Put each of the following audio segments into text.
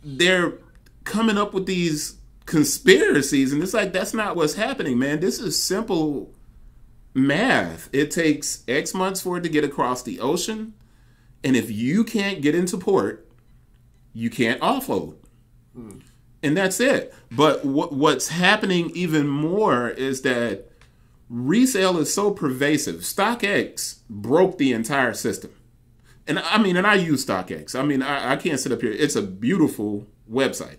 they're coming up with these conspiracies, and it's like, that's not what's happening, man. This is simple math. It takes X months for it to get across the ocean, and if you can't get into port, you can't offload. And that's it. But what's happening even more is that resale is so pervasive. StockX broke the entire system. And I use StockX. I can't sit up here. It's a beautiful website.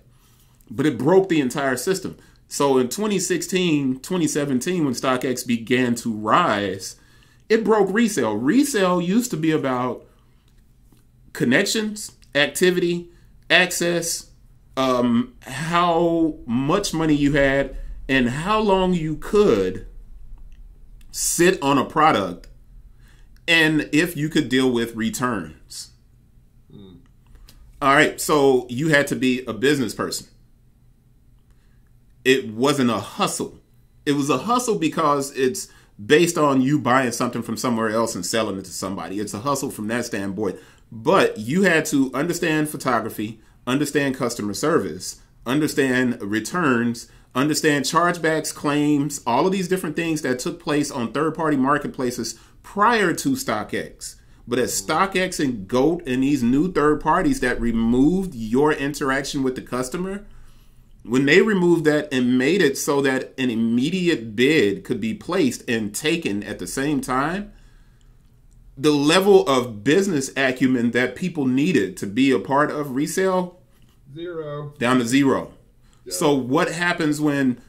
But it broke the entire system. So in 2016, 2017, when StockX began to rise, it broke resale. Resale used to be about connections, activity, access, how much money you had, and how long you could sit on a product, and if you could deal with returns. All right, so you had to be a business person. It wasn't a hustle. It was a hustle because it's based on you buying something from somewhere else and selling it to somebody. It's a hustle from that standpoint. But you had to understand photography, understand customer service, understand returns, understand chargebacks, claims, all of these different things that took place on third-party marketplaces prior to StockX. But as StockX and GOAT and these new third parties that removed your interaction with the customer, when they removed that and made it so that an immediate bid could be placed and taken at the same time, the level of business acumen that people needed to be a part of resale, down to zero. Yeah. So what happens when,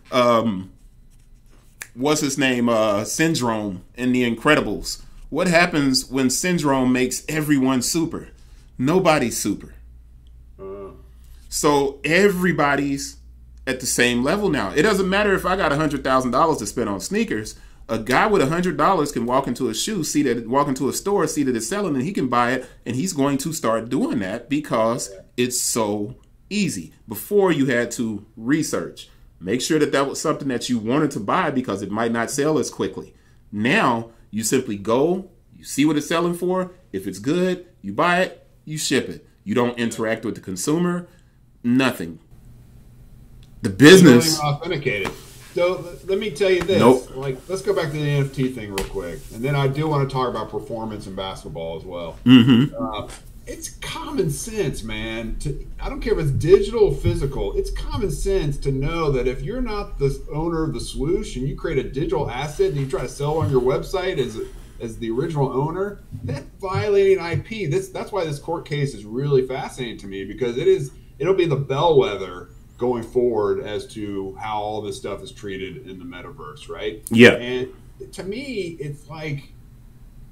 what's his name, Syndrome in The Incredibles? What happens when Syndrome makes everyone super? Nobody's super. So everybody's at the same level now. It doesn't matter if I got $100,000 to spend on sneakers. A guy with $100 can walk into a walk into a store, see that it's selling, and he can buy it, and he's going to start doing that because it's so easy. Before, you had to research, make sure that that was something that you wanted to buy because it might not sell as quickly. Now you simply go, you see what it's selling for. If it's good, you buy it, you ship it. You don't interact with the consumer, nothing. The business, you don't even authenticate it. So let me tell you this. Nope. Like, let's go back to the NFT thing real quick, and then I do want to talk about performance in basketball as well. It's common sense, man. I don't care if it's digital or physical. It's common sense to know that if you're not the owner of the swoosh and you create a digital asset and you try to sell on your website as the original owner, that's violating IP. That's why this court case is really fascinating to me, because it'll be the bellwether going forward as to how all this stuff is treated in the metaverse, right? Yeah. And to me, it's like,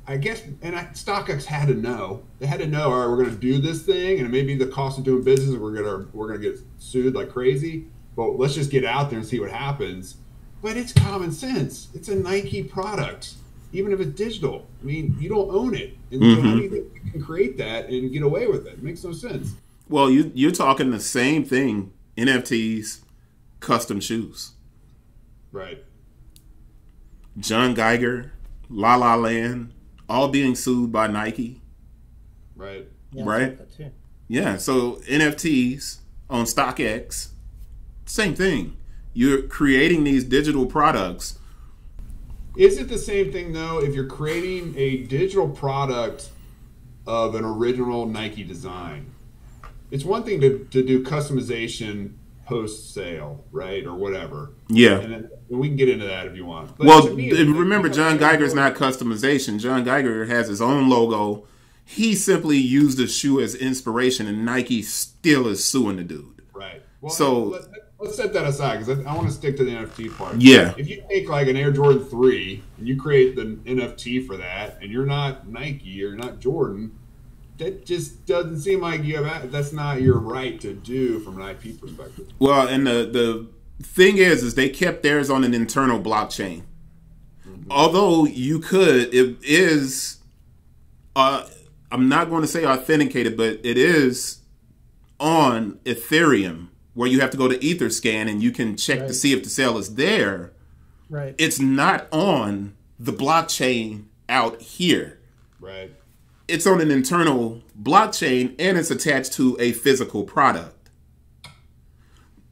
I guess, and StockX had to know. They had to know, all right, we're going to do this thing, and maybe the cost of doing business, we're going to get sued like crazy, but let's just get out there and see what happens. But it's common sense. It's a Nike product, even if it's digital. I mean, you don't own it. And so how do you think you can create that and get away with it? It makes no sense. Well, you're talking the same thing. NFTs, custom shoes. Right. John Geiger, La La Land, all being sued by Nike. Right. Yeah, right? Yeah, so NFTs on StockX, same thing. You're creating these digital products. Is it the same thing, though, if you're creating a digital product of an original Nike design? It's one thing to do customization post-sale, right, or whatever. Yeah. And we can get into that if you want. But well, me, remember, John Geiger's not customization. John Geiger has his own logo. He simply used the shoe as inspiration, and Nike still is suing the dude. Right. Well, so let's set that aside, because I want to stick to the NFT part. Yeah. If you take like an Air Jordan 3 and you create the NFT for that, and you're not Nike or not Jordan, that just doesn't seem like that's not your right to do from an IP perspective. Well, and the thing is they kept theirs on an internal blockchain. Although you could, it is, I'm not going to say authenticated, but it is on Ethereum, where you have to go to Etherscan and you can check to see if the sale is there. Right. It's not on the blockchain out here. Right. it's on an internal blockchain and it's attached to a physical product.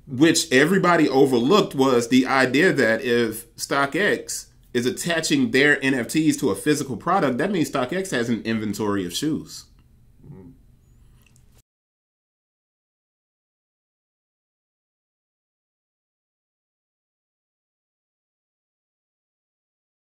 Which everybody overlooked was the idea that if StockX is attaching their NFTs to a physical product, that means StockX has an inventory of shoes.